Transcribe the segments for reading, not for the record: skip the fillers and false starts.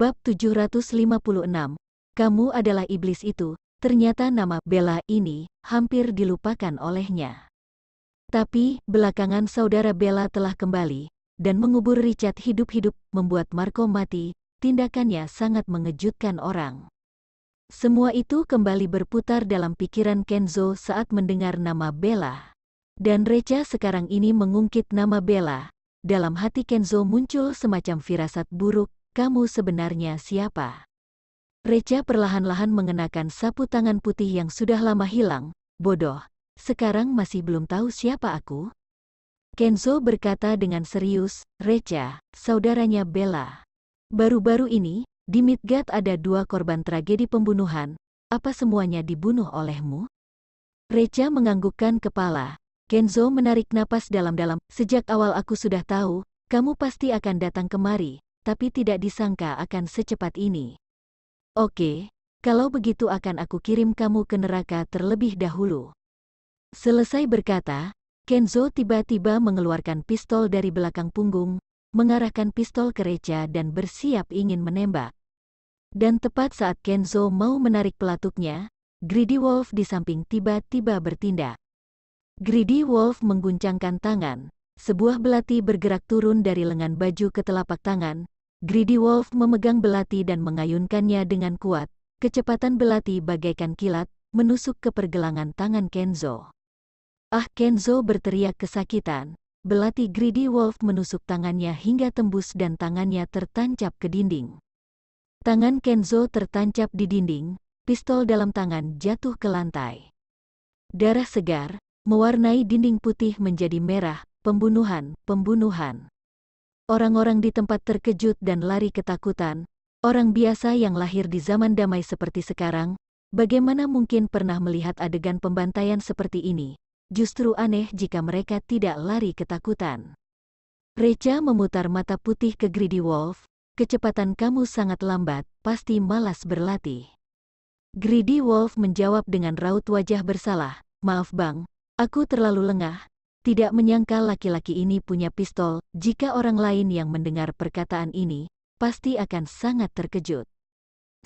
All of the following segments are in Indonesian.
Bab 756. Kamu adalah iblis itu. Ternyata nama Bella ini hampir dilupakan olehnya. Tapi, belakangan saudara Bella telah kembali, dan mengubur Richard hidup-hidup, membuat Marco mati. Tindakannya sangat mengejutkan orang. Semua itu kembali berputar dalam pikiran Kenzo saat mendengar nama Bella. Dan Recha sekarang ini mengungkit nama Bella. Dalam hati Kenzo muncul semacam firasat buruk, kamu sebenarnya siapa? Recha perlahan-lahan mengenakan sapu tangan putih yang sudah lama hilang. Bodoh, sekarang masih belum tahu siapa aku? Kenzo berkata dengan serius, Recha, saudaranya Bella. Baru-baru ini, di Midgard ada 2 korban tragedi pembunuhan. Apa semuanya dibunuh olehmu? Recha menganggukkan kepala. Kenzo menarik napas dalam-dalam. Sejak awal aku sudah tahu, kamu pasti akan datang kemari, tapi tidak disangka akan secepat ini. Oke, kalau begitu akan aku kirim kamu ke neraka terlebih dahulu. Selesai berkata, Kenzo tiba-tiba mengeluarkan pistol dari belakang punggung, mengarahkan pistol ke Recha dan bersiap ingin menembak. Dan tepat saat Kenzo mau menarik pelatuknya, Greedy Wolf di samping tiba-tiba bertindak. Greedy Wolf mengguncangkan tangan, sebuah belati bergerak turun dari lengan baju ke telapak tangan. Greedy Wolf memegang belati dan mengayunkannya dengan kuat. Kecepatan belati bagaikan kilat, menusuk ke pergelangan tangan Kenzo. Ah, Kenzo berteriak kesakitan. Belati Greedy Wolf menusuk tangannya hingga tembus dan tangannya tertancap ke dinding. Tangan Kenzo tertancap di dinding, pistol dalam tangan jatuh ke lantai. Darah segar mewarnai dinding putih menjadi merah. Pembunuhan. Orang-orang di tempat terkejut dan lari ketakutan. Orang biasa yang lahir di zaman damai seperti sekarang, bagaimana mungkin pernah melihat adegan pembantaian seperti ini? Justru aneh jika mereka tidak lari ketakutan. Recha memutar mata putih ke Greedy Wolf. Kecepatan kamu sangat lambat, pasti malas berlatih. Greedy Wolf menjawab dengan raut wajah bersalah. Maaf bang, aku terlalu lengah. Tidak menyangka laki-laki ini punya pistol. Jika orang lain yang mendengar perkataan ini, pasti akan sangat terkejut.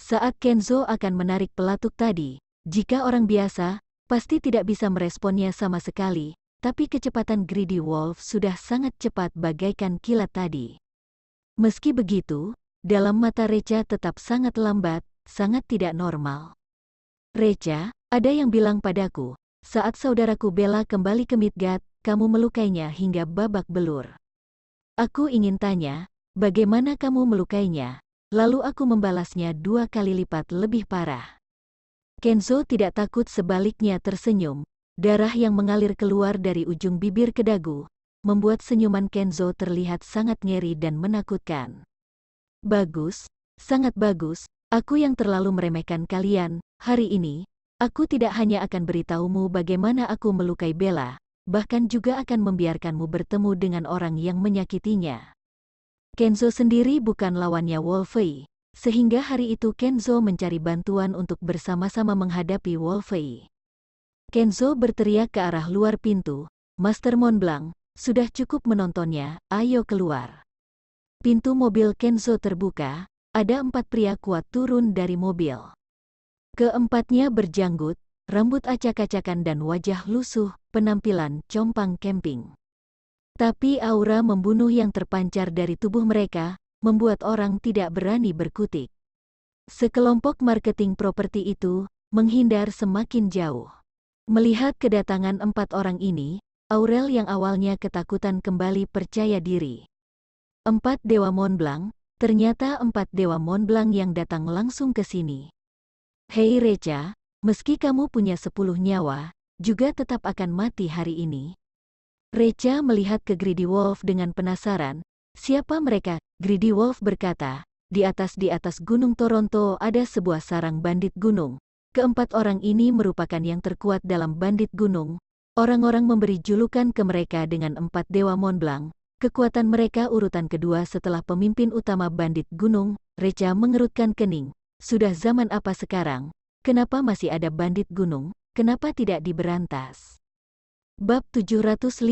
Saat Kenzo akan menarik pelatuk tadi, jika orang biasa, pasti tidak bisa meresponnya sama sekali, tapi kecepatan Greedy Wolf sudah sangat cepat bagaikan kilat tadi. Meski begitu, dalam mata Recha tetap sangat lambat, sangat tidak normal. Recha, ada yang bilang padaku, saat saudaraku Bella kembali ke Midgard, kamu melukainya hingga babak belur. Aku ingin tanya, bagaimana kamu melukainya? Lalu aku membalasnya 2 kali lipat lebih parah. Kenzo tidak takut, sebaliknya tersenyum. Darah yang mengalir keluar dari ujung bibir ke dagu, membuat senyuman Kenzo terlihat sangat ngeri dan menakutkan. Bagus, sangat bagus, aku yang terlalu meremehkan kalian. Hari ini, aku tidak hanya akan beritahumu bagaimana aku melukai Bella, bahkan juga akan membiarkanmu bertemu dengan orang yang menyakitinya. Kenzo sendiri bukan lawannya Wolfie, sehingga hari itu Kenzo mencari bantuan untuk bersama-sama menghadapi Wolfie. Kenzo berteriak ke arah luar pintu, Master Montblanc, sudah cukup menontonnya, ayo keluar. Pintu mobil Kenzo terbuka, ada 4 pria kuat turun dari mobil. Keempatnya berjanggut, rambut acak-acakan dan wajah lusuh, penampilan compang camping. Tapi aura membunuh yang terpancar dari tubuh mereka, membuat orang tidak berani berkutik. Sekelompok marketing properti itu, menghindar semakin jauh. Melihat kedatangan 4 orang ini, Aurel yang awalnya ketakutan kembali percaya diri. 4 Dewa Montblanc, ternyata 4 Dewa Montblanc yang datang langsung ke sini. Hei Recha, meski kamu punya 10 nyawa, juga tetap akan mati hari ini. Recha melihat ke Greedy Wolf dengan penasaran. Siapa mereka? Greedy Wolf berkata, di atas Gunung Toronto ada sebuah sarang bandit gunung. Keempat orang ini merupakan yang terkuat dalam bandit gunung. Orang-orang memberi julukan ke mereka dengan 4 Dewa Montblanc. Kekuatan mereka urutan kedua setelah pemimpin utama bandit gunung. Recha mengerutkan kening. Sudah zaman apa sekarang? Kenapa masih ada bandit gunung? Kenapa tidak diberantas? Bab 757,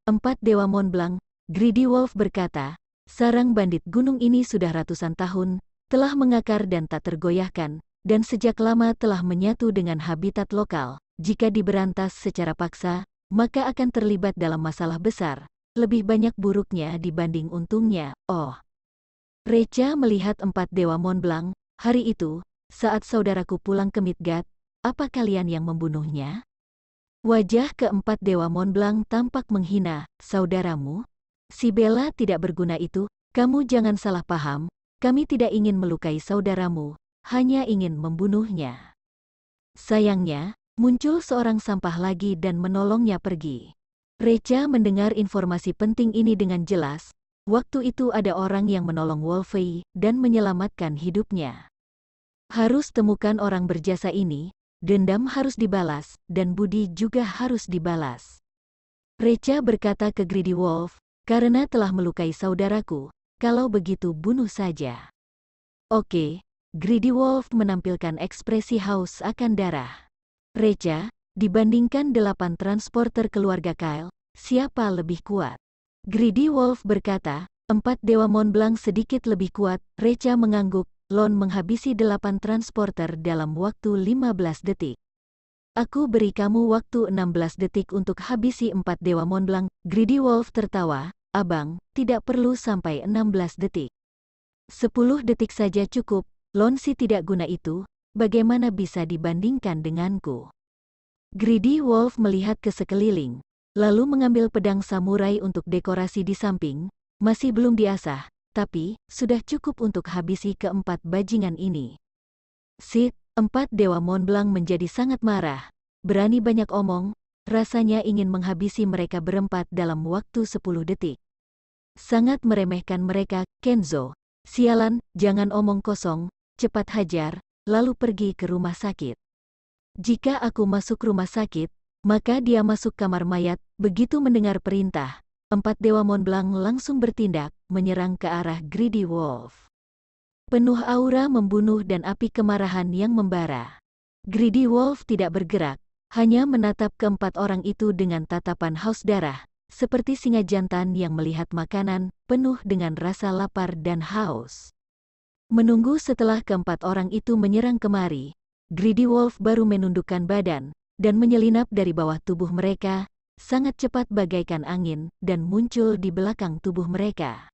4 Dewa Montblanc. Greedy Wolf berkata, Sarang bandit gunung ini sudah ratusan tahun, telah mengakar dan tak tergoyahkan, dan sejak lama telah menyatu dengan habitat lokal. Jika diberantas secara paksa, maka akan terlibat dalam masalah besar, lebih banyak buruknya dibanding untungnya. Oh. Recha melihat 4 dewa Mont Blanc. Hari itu, saat saudaraku pulang ke Midgard, apa kalian yang membunuhnya? Wajah keempat dewa Mont Blanc tampak menghina. Saudaramu? Si Bella tidak berguna itu, kamu jangan salah paham, kami tidak ingin melukai saudaramu, hanya ingin membunuhnya. Sayangnya, muncul seorang sampah lagi dan menolongnya pergi. Recha mendengar informasi penting ini dengan jelas. Waktu itu ada orang yang menolong Wolfey dan menyelamatkan hidupnya. Harus temukan orang berjasa ini, dendam harus dibalas, dan budi juga harus dibalas. Recha berkata ke Greedy Wolf, karena telah melukai saudaraku, kalau begitu bunuh saja. Oke, Greedy Wolf menampilkan ekspresi haus akan darah. Recha, dibandingkan 8 transporter keluarga Kyle, siapa lebih kuat? Greedy Wolf berkata, 4 dewa Mont Blanc sedikit lebih kuat. Recha mengangguk. Lon menghabisi 8 transporter dalam waktu 15 detik. Aku beri kamu waktu 16 detik untuk habisi 4 dewa Mont Blanc. Greedy Wolf tertawa, abang, tidak perlu sampai 16 detik. 10 detik saja cukup, Lon si tidak guna itu, bagaimana bisa dibandingkan denganku? Greedy Wolf melihat ke sekeliling, lalu mengambil pedang samurai untuk dekorasi di samping, masih belum diasah. Tapi, sudah cukup untuk habisi keempat bajingan ini. Sid, 4 dewa Mont Blanc menjadi sangat marah. Berani banyak omong, rasanya ingin menghabisi mereka berempat dalam waktu 10 detik. Sangat meremehkan mereka. Kenzo, sialan, jangan omong kosong, cepat hajar, lalu pergi ke rumah sakit. Jika aku masuk rumah sakit, maka dia masuk kamar mayat. Begitu mendengar perintah, 4 dewa Mont Blanc langsung bertindak, menyerang ke arah Greedy Wolf. Penuh aura membunuh dan api kemarahan yang membara. Greedy Wolf tidak bergerak, hanya menatap keempat orang itu dengan tatapan haus darah, seperti singa jantan yang melihat makanan, penuh dengan rasa lapar dan haus. Menunggu setelah keempat orang itu menyerang kemari, Greedy Wolf baru menundukkan badan, dan menyelinap dari bawah tubuh mereka, sangat cepat bagaikan angin, dan muncul di belakang tubuh mereka.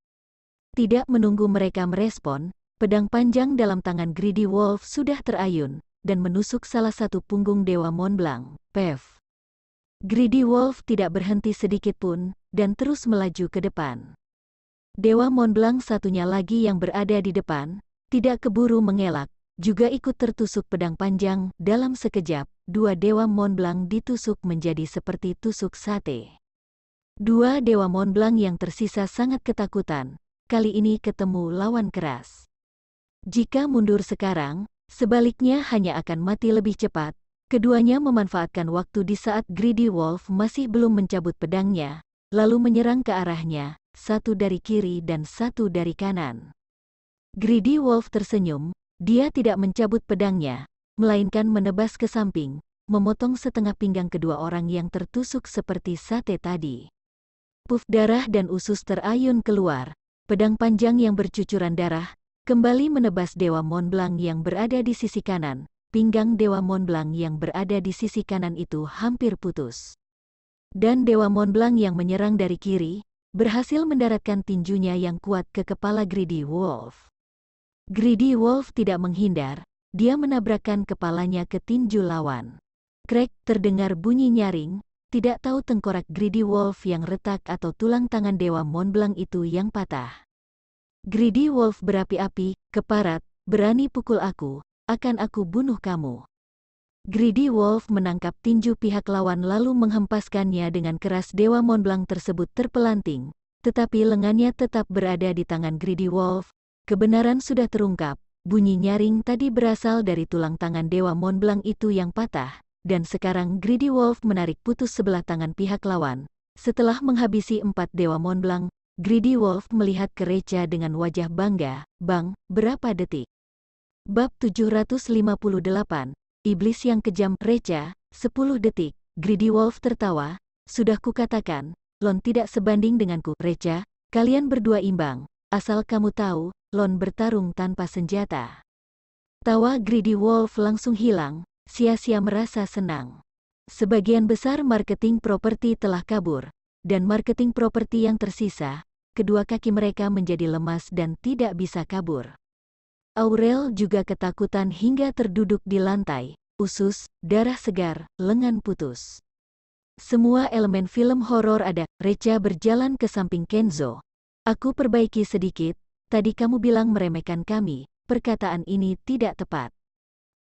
Tidak menunggu mereka merespon, pedang panjang dalam tangan Greedy Wolf sudah terayun, dan menusuk salah satu punggung dewa Mont Blanc. Pev. Greedy Wolf tidak berhenti sedikit pun, dan terus melaju ke depan. Dewa Mont Blanc satunya lagi yang berada di depan, tidak keburu mengelak, juga ikut tertusuk pedang panjang. Dalam sekejap, 2 dewa Mont Blanc ditusuk menjadi seperti tusuk sate. 2 dewa Mont Blanc yang tersisa sangat ketakutan, kali ini ketemu lawan keras. Jika mundur sekarang, sebaliknya hanya akan mati lebih cepat. Keduanya memanfaatkan waktu di saat Greedy Wolf masih belum mencabut pedangnya, lalu menyerang ke arahnya, satu dari kiri dan satu dari kanan. Greedy Wolf tersenyum, dia tidak mencabut pedangnya, melainkan menebas ke samping, memotong setengah pinggang kedua orang yang tertusuk seperti sate tadi. Puf, darah dan usus terayun keluar, pedang panjang yang bercucuran darah, kembali menebas dewa Mont Blanc yang berada di sisi kanan. Pinggang dewa Mont Blanc yang berada di sisi kanan itu hampir putus. Dan dewa Mont Blanc yang menyerang dari kiri, berhasil mendaratkan tinjunya yang kuat ke kepala Greedy Wolf. Greedy Wolf tidak menghindar, dia menabrakkan kepalanya ke tinju lawan. Krek, terdengar bunyi nyaring, tidak tahu tengkorak Greedy Wolf yang retak atau tulang tangan dewa Mont Blanc itu yang patah. Greedy Wolf berapi-api, keparat, berani pukul aku, akan aku bunuh kamu. Greedy Wolf menangkap tinju pihak lawan lalu menghempaskannya dengan keras. Dewa Mont Blanc tersebut terpelanting, tetapi lengannya tetap berada di tangan Greedy Wolf. Kebenaran sudah terungkap, bunyi nyaring tadi berasal dari tulang tangan dewa Mont Blanc itu yang patah, dan sekarang Greedy Wolf menarik putus sebelah tangan pihak lawan. Setelah menghabisi 4 dewa Mont Blanc, Greedy Wolf melihat ke Recha dengan wajah bangga. Bang, berapa detik? Bab 758, Iblis yang kejam. Recha, 10 detik. Greedy Wolf tertawa, sudah kukatakan, Lon tidak sebanding denganku. Recha, kalian berdua imbang, asal kamu tahu, Lon bertarung tanpa senjata. Tawa Greedy Wolf langsung hilang, sia-sia merasa senang. Sebagian besar marketing properti telah kabur, dan marketing properti yang tersisa, kedua kaki mereka menjadi lemas dan tidak bisa kabur. Aurel juga ketakutan hingga terduduk di lantai, usus, darah segar, lengan putus. Semua elemen film horor ada. Recha berjalan ke samping Kenzo. Aku perbaiki sedikit, tadi kamu bilang meremehkan kami, perkataan ini tidak tepat.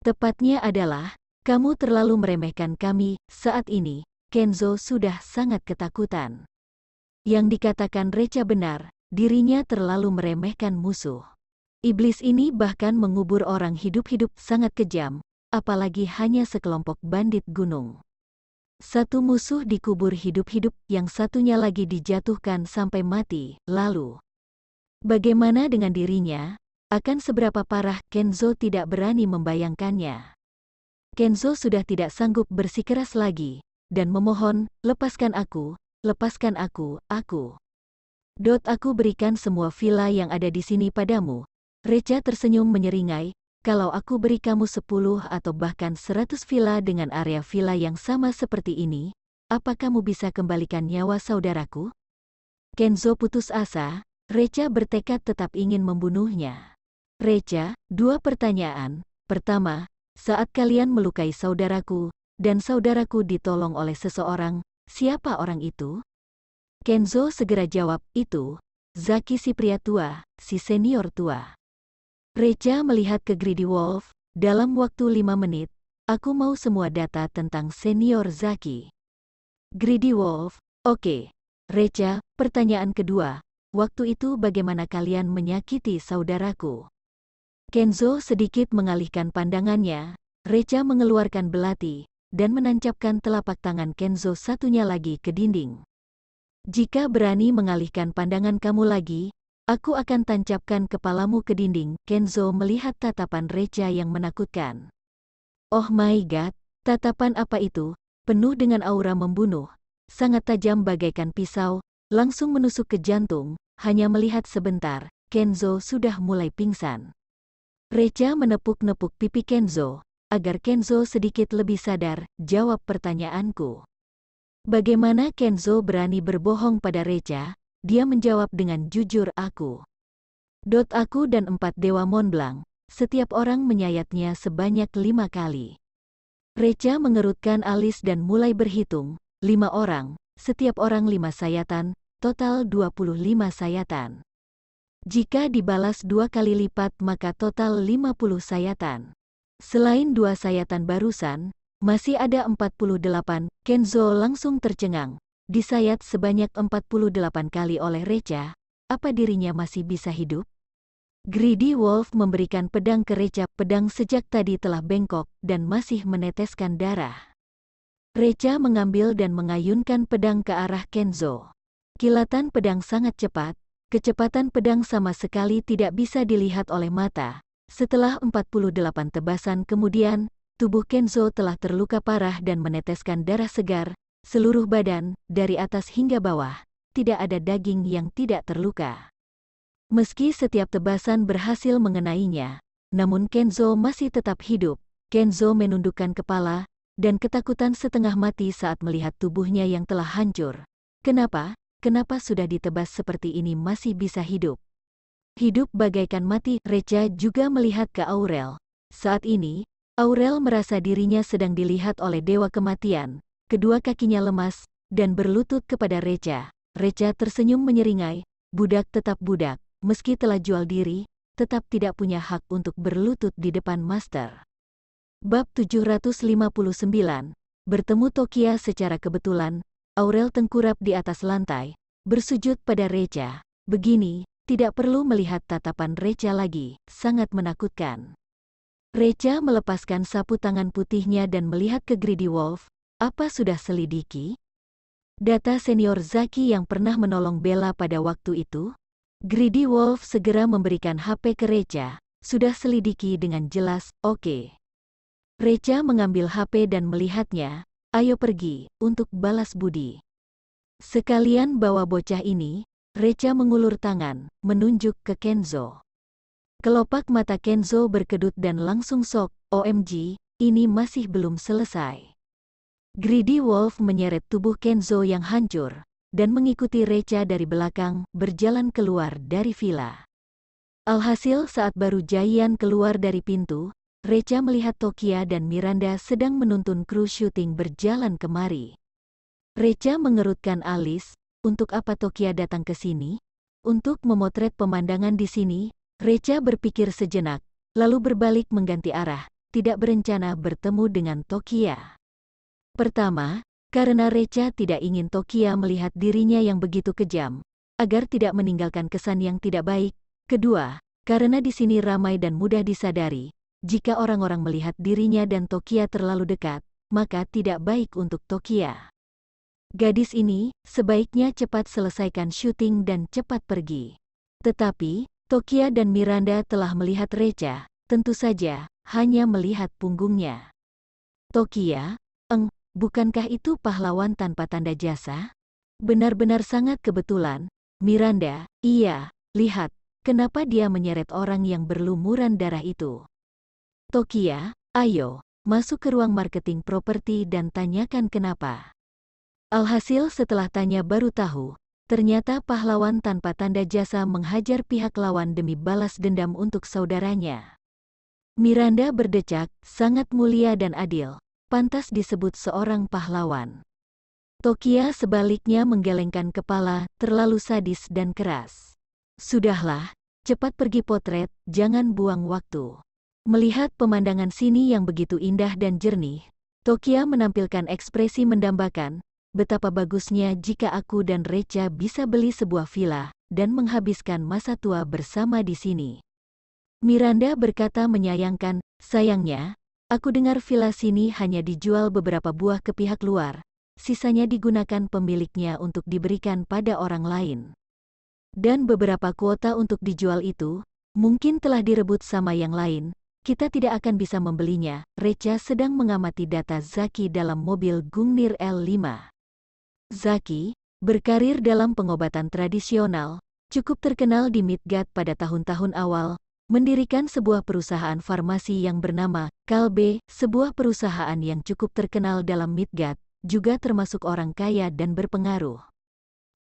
Tepatnya adalah, kamu terlalu meremehkan kami. Saat ini, Kenzo sudah sangat ketakutan. Yang dikatakan Recha benar, dirinya terlalu meremehkan musuh. Iblis ini bahkan mengubur orang hidup-hidup, sangat kejam, apalagi hanya sekelompok bandit gunung. Satu musuh dikubur hidup-hidup, yang satunya lagi dijatuhkan sampai mati, lalu bagaimana dengan dirinya? Akan seberapa parah? Kenzo tidak berani membayangkannya. Kenzo sudah tidak sanggup bersikeras lagi, dan memohon, lepaskan aku, aku. Aku berikan semua villa yang ada di sini padamu. Recha tersenyum menyeringai, kalau aku beri kamu 10 atau bahkan 100 villa dengan area villa yang sama seperti ini, apa kamu bisa kembalikan nyawa saudaraku? Kenzo putus asa, Recha bertekad tetap ingin membunuhnya. Recha, 2 pertanyaan. Pertama, saat kalian melukai saudaraku, dan saudaraku ditolong oleh seseorang, siapa orang itu? Kenzo segera jawab, itu Zaki, si pria tua, si senior tua. Recha melihat ke Greedy Wolf, dalam waktu 5 menit, aku mau semua data tentang senior Zaki. Greedy Wolf, oke. Recha, pertanyaan kedua, waktu itu bagaimana kalian menyakiti saudaraku? Kenzo sedikit mengalihkan pandangannya. Recha mengeluarkan belati, dan menancapkan telapak tangan Kenzo satunya lagi ke dinding. Jika berani mengalihkan pandangan kamu lagi, aku akan tancapkan kepalamu ke dinding. Kenzo melihat tatapan Recha yang menakutkan. Oh my god, tatapan apa itu? Penuh dengan aura membunuh, sangat tajam bagaikan pisau, langsung menusuk ke jantung. Hanya melihat sebentar, Kenzo sudah mulai pingsan. Recha menepuk-nepuk pipi Kenzo, agar Kenzo sedikit lebih sadar. Jawab pertanyaanku. Bagaimana Kenzo berani berbohong pada Recha? Dia menjawab dengan jujur, aku dan 4 dewa Mont Blanc, setiap orang menyayatnya sebanyak 5 kali. Recha mengerutkan alis dan mulai berhitung, 5 orang, setiap orang 5 sayatan, total 25 sayatan. Jika dibalas 2 kali lipat maka total 50 sayatan. Selain 2 sayatan barusan, masih ada 48. Kenzo langsung tercengang. Disayat sebanyak 48 kali oleh Recha, apa dirinya masih bisa hidup? Greedy Wolf memberikan pedang ke Recha. Pedang sejak tadi telah bengkok dan masih meneteskan darah. Recha mengambil dan mengayunkan pedang ke arah Kenzo. Kilatan pedang sangat cepat. Kecepatan pedang sama sekali tidak bisa dilihat oleh mata. Setelah 48 tebasan kemudian, tubuh Kenzo telah terluka parah dan meneteskan darah segar. Seluruh badan, dari atas hingga bawah, tidak ada daging yang tidak terluka. Meski setiap tebasan berhasil mengenainya, namun Kenzo masih tetap hidup. Kenzo menundukkan kepala, dan ketakutan setengah mati saat melihat tubuhnya yang telah hancur. Kenapa sudah ditebas seperti ini masih bisa hidup? Hidup bagaikan mati. Recha juga melihat ke Aurel. Saat ini, Aurel merasa dirinya sedang dilihat oleh dewa kematian. Kedua kakinya lemas, dan berlutut kepada Recha. Recha tersenyum menyeringai, budak tetap budak, meski telah jual diri, tetap tidak punya hak untuk berlutut di depan master. Bab 759, bertemu Tokia secara kebetulan. Aurel tengkurap di atas lantai, bersujud pada Recha. Begini, tidak perlu melihat tatapan Recha lagi, sangat menakutkan. Recha melepaskan sapu tangan putihnya dan melihat ke Greedy Wolf. Apa sudah selidiki? Data senior Zaki yang pernah menolong Bella pada waktu itu? Greedy Wolf segera memberikan HP ke Recha. Sudah selidiki dengan jelas, oke. Recha mengambil HP dan melihatnya. Ayo pergi, untuk balas budi. Sekalian bawa bocah ini. Recha mengulur tangan, menunjuk ke Kenzo. Kelopak mata Kenzo berkedut dan langsung shock, OMG, ini masih belum selesai. Greedy Wolf menyeret tubuh Kenzo yang hancur, dan mengikuti Recha dari belakang, berjalan keluar dari villa. Alhasil saat baru Jaian keluar dari pintu, Recha melihat Tokia dan Miranda sedang menuntun kru syuting berjalan kemari. Recha mengerutkan alis, untuk apa Tokia datang ke sini? Untuk memotret pemandangan di sini, Recha berpikir sejenak, lalu berbalik mengganti arah, tidak berencana bertemu dengan Tokia. Pertama, karena Recha tidak ingin Tokia melihat dirinya yang begitu kejam, agar tidak meninggalkan kesan yang tidak baik. Kedua, karena di sini ramai dan mudah disadari, jika orang-orang melihat dirinya dan Tokia terlalu dekat, maka tidak baik untuk Tokia. Gadis ini sebaiknya cepat selesaikan syuting dan cepat pergi. Tetapi, Tokia dan Miranda telah melihat Recha, tentu saja, hanya melihat punggungnya. Tokia, bukankah itu pahlawan tanpa tanda jasa? Benar-benar sangat kebetulan. Miranda, iya, lihat, kenapa dia menyeret orang yang berlumuran darah itu. Tokia, ayo, masuk ke ruang marketing properti dan tanyakan kenapa. Alhasil setelah tanya baru tahu, ternyata pahlawan tanpa tanda jasa menghajar pihak lawan demi balas dendam untuk saudaranya. Miranda berdecak, sangat mulia dan adil. Pantas disebut seorang pahlawan. Tokia sebaliknya menggelengkan kepala, terlalu sadis dan keras. Sudahlah, cepat pergi potret, jangan buang waktu. Melihat pemandangan sini yang begitu indah dan jernih, Tokia menampilkan ekspresi mendambakan, betapa bagusnya jika aku dan Recha bisa beli sebuah villa, dan menghabiskan masa tua bersama di sini. Miranda berkata menyayangkan, sayangnya, aku dengar villa sini hanya dijual beberapa buah ke pihak luar, sisanya digunakan pemiliknya untuk diberikan pada orang lain. Dan beberapa kuota untuk dijual itu, mungkin telah direbut sama yang lain, kita tidak akan bisa membelinya. Recha sedang mengamati data Zaki dalam mobil Gungnir L5. Zaki, berkarir dalam pengobatan tradisional, cukup terkenal di Midgard pada tahun-tahun awal, mendirikan sebuah perusahaan farmasi yang bernama Kalbe, sebuah perusahaan yang cukup terkenal dalam Midgard, juga termasuk orang kaya dan berpengaruh.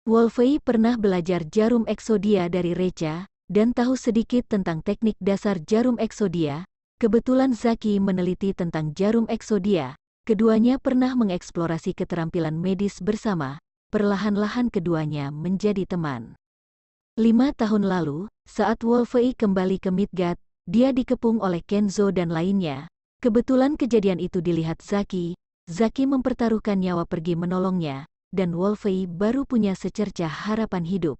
Wolfey pernah belajar jarum eksodia dari Recha, dan tahu sedikit tentang teknik dasar jarum eksodia. Kebetulan Zaki meneliti tentang jarum eksodia, keduanya pernah mengeksplorasi keterampilan medis bersama, perlahan-lahan keduanya menjadi teman. 5 tahun lalu, saat Wolfey kembali ke Midgard, dia dikepung oleh Kenzo dan lainnya. Kebetulan kejadian itu dilihat Zaki. Zaki mempertaruhkan nyawa pergi menolongnya, dan Wolfey baru punya secercah harapan hidup.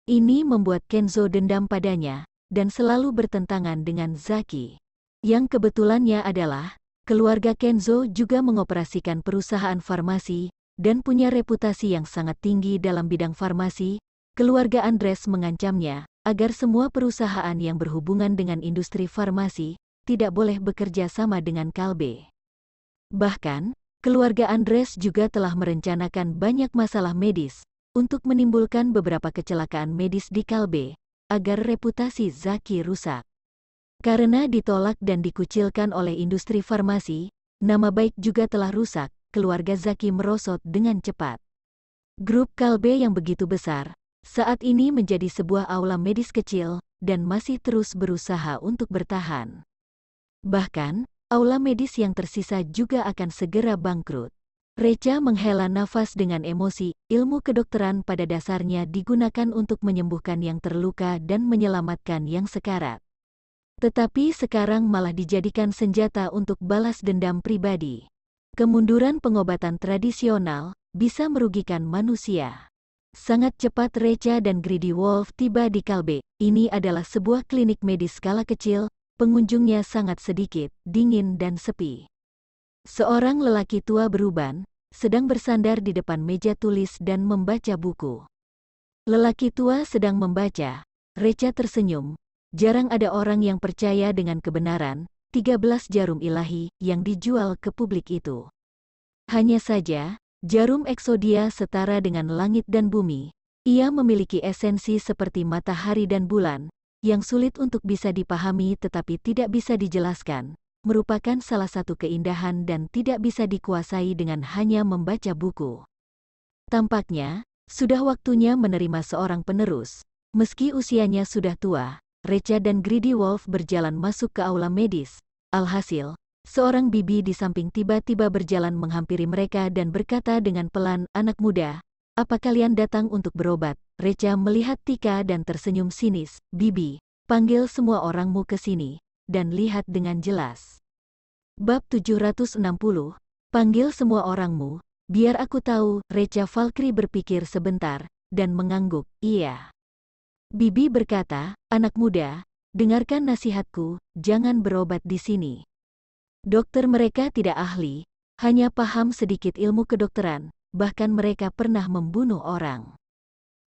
Ini membuat Kenzo dendam padanya, dan selalu bertentangan dengan Zaki. Yang kebetulannya adalah, keluarga Kenzo juga mengoperasikan perusahaan farmasi, dan punya reputasi yang sangat tinggi dalam bidang farmasi. Keluarga Andres mengancamnya, agar semua perusahaan yang berhubungan dengan industri farmasi, tidak boleh bekerja sama dengan Kalbe. Bahkan, keluarga Andres juga telah merencanakan banyak masalah medis, untuk menimbulkan beberapa kecelakaan medis di Kalbe, agar reputasi Zaki rusak. Karena ditolak dan dikucilkan oleh industri farmasi, nama baik juga telah rusak, keluarga Zaki merosot dengan cepat. Grup Kalbe yang begitu besar, saat ini menjadi sebuah aula medis kecil, dan masih terus berusaha untuk bertahan. Bahkan, aula medis yang tersisa juga akan segera bangkrut. Recha menghela nafas dengan emosi, ilmu kedokteran pada dasarnya digunakan untuk menyembuhkan yang terluka dan menyelamatkan yang sekarat. Tetapi sekarang malah dijadikan senjata untuk balas dendam pribadi. Kemunduran pengobatan tradisional bisa merugikan manusia. Sangat cepat Recha dan Greedy Wolf tiba di Kalbe. Ini adalah sebuah klinik medis skala kecil, pengunjungnya sangat sedikit, dingin dan sepi. Seorang lelaki tua beruban, sedang bersandar di depan meja tulis dan membaca buku. Lelaki tua sedang membaca. Recha tersenyum. Jarang ada orang yang percaya dengan kebenaran, 13 jarum ilahi yang dijual ke publik itu. Hanya saja, jarum eksodia setara dengan langit dan bumi, Ia memiliki esensi seperti matahari dan bulan, yang sulit untuk bisa dipahami tetapi tidak bisa dijelaskan, merupakan salah satu keindahan dan tidak bisa dikuasai dengan hanya membaca buku. Tampaknya, sudah waktunya menerima seorang penerus. Meski usianya sudah tua, Recha dan Greedy Wolf berjalan masuk ke aula medis. Alhasil, seorang bibi di samping tiba-tiba berjalan menghampiri mereka dan berkata dengan pelan, "Anak muda, apa kalian datang untuk berobat?" Recha melihat Tika dan tersenyum sinis. "Bibi, panggil semua orangmu ke sini, dan lihat dengan jelas." Bab 760, panggil semua orangmu, biar aku tahu. Recha Valkyrie berpikir sebentar, dan mengangguk, "Iya." Bibi berkata, "Anak muda, dengarkan nasihatku, jangan berobat di sini. Dokter mereka tidak ahli, hanya paham sedikit ilmu kedokteran, bahkan mereka pernah membunuh orang."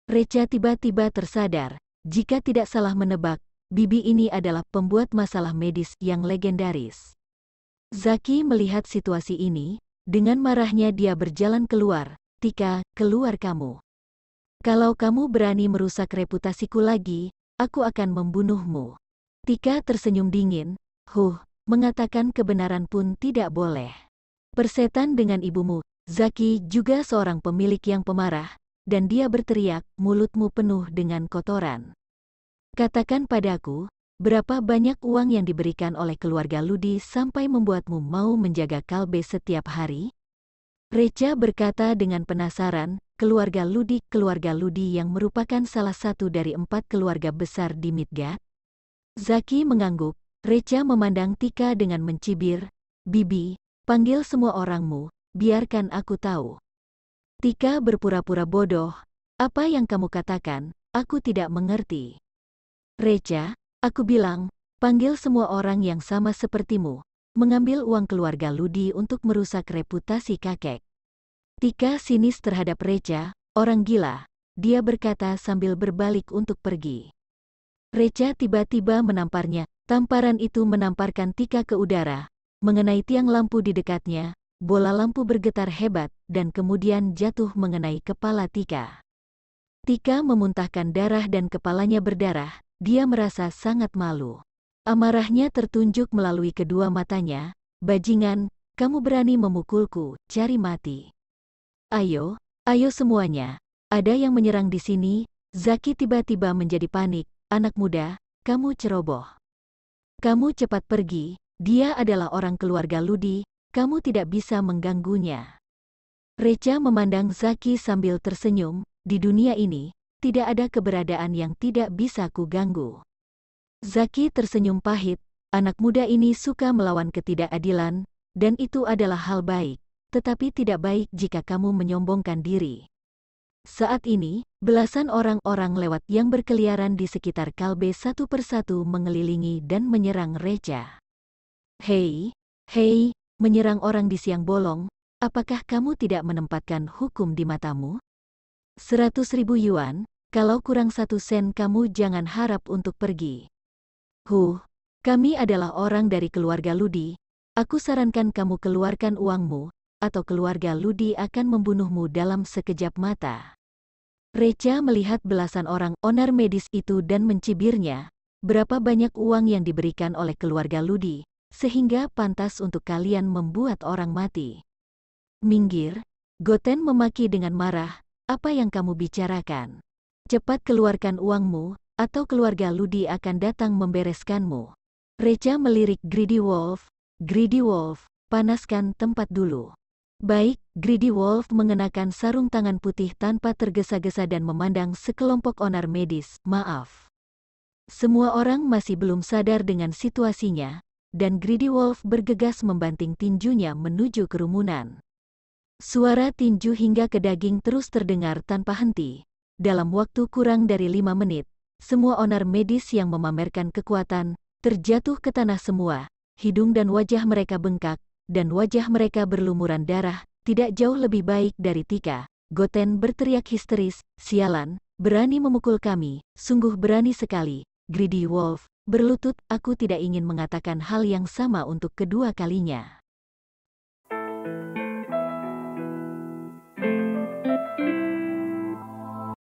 Recha tiba-tiba tersadar, jika tidak salah menebak, bibi ini adalah pembuat masalah medis yang legendaris. Zaki melihat situasi ini, dengan marahnya dia berjalan keluar. "Tika, keluar kamu. Kalau kamu berani merusak reputasiku lagi, aku akan membunuhmu." Tika tersenyum dingin, mengatakan kebenaran pun tidak boleh. "Persetan dengan ibumu." Zaki juga seorang pemilik yang pemarah, dan dia berteriak, "Mulutmu penuh dengan kotoran. Katakan padaku, berapa banyak uang yang diberikan oleh keluarga Ludi sampai membuatmu mau menjaga Kalbe setiap hari?" Recha berkata dengan penasaran, keluarga Ludi yang merupakan salah satu dari 4 keluarga besar di Midgard. Zaki mengangguk. Recha memandang Tika dengan mencibir, "Bibi, panggil semua orangmu, biarkan aku tahu." Tika berpura-pura bodoh, "Apa yang kamu katakan? Aku tidak mengerti." "Recha, aku bilang, panggil semua orang yang sama sepertimu, mengambil uang keluarga Ludi untuk merusak reputasi kakek." Tika sinis terhadap Recha, "Orang gila," dia berkata sambil berbalik untuk pergi. Recha tiba-tiba menamparnya. Tamparan itu menamparkan Tika ke udara, mengenai tiang lampu di dekatnya. Bola lampu bergetar hebat, dan kemudian jatuh mengenai kepala Tika. Tika memuntahkan darah dan kepalanya berdarah. Dia merasa sangat malu. Amarahnya tertunjuk melalui kedua matanya. "Bajingan, kamu berani memukulku, cari mati. Ayo, ayo semuanya, ada yang menyerang di sini." Zaki tiba-tiba menjadi panik. "Anak muda, kamu ceroboh. Kamu cepat pergi, dia adalah orang keluarga Ludi, kamu tidak bisa mengganggunya." Recha memandang Zaki sambil tersenyum, "Di dunia ini, tidak ada keberadaan yang tidak bisa kuganggu." Zaki tersenyum pahit, anak muda ini suka melawan ketidakadilan, dan itu adalah hal baik, tetapi tidak baik jika kamu menyombongkan diri. Saat ini, belasan orang-orang lewat yang berkeliaran di sekitar Kalbe satu persatu mengelilingi dan menyerang Recha. Hei, menyerang orang di siang bolong, apakah kamu tidak menempatkan hukum di matamu? 100.000 yuan, kalau kurang 1 sen kamu jangan harap untuk pergi." Kami adalah orang dari keluarga Ludi, aku sarankan kamu keluarkan uangmu, atau keluarga Ludi akan membunuhmu dalam sekejap mata. Recha melihat belasan orang onar medis itu dan mencibirnya. "Berapa banyak uang yang diberikan oleh keluarga Ludi, sehingga pantas untuk kalian membuat orang mati?" "Minggir," Goten memaki dengan marah, "apa yang kamu bicarakan? Cepat keluarkan uangmu, atau keluarga Ludi akan datang membereskanmu." Recha melirik Greedy Wolf, panaskan tempat dulu." "Baik." Greedy Wolf mengenakan sarung tangan putih tanpa tergesa-gesa dan memandang sekelompok onar medis. "Maaf. Semua orang masih belum sadar dengan situasinya," dan Greedy Wolf bergegas membanting tinjunya menuju kerumunan. Suara tinju hingga ke daging terus terdengar tanpa henti. Dalam waktu kurang dari 5 menit, semua onar medis yang memamerkan kekuatan terjatuh ke tanah semua, hidung dan wajah mereka bengkak, dan wajah mereka berlumuran darah, tidak jauh lebih baik dari Tika. Goten berteriak histeris, "Sialan, berani memukul kami, sungguh berani sekali." Greedy Wolf berlutut, "Aku tidak ingin mengatakan hal yang sama untuk kedua kalinya.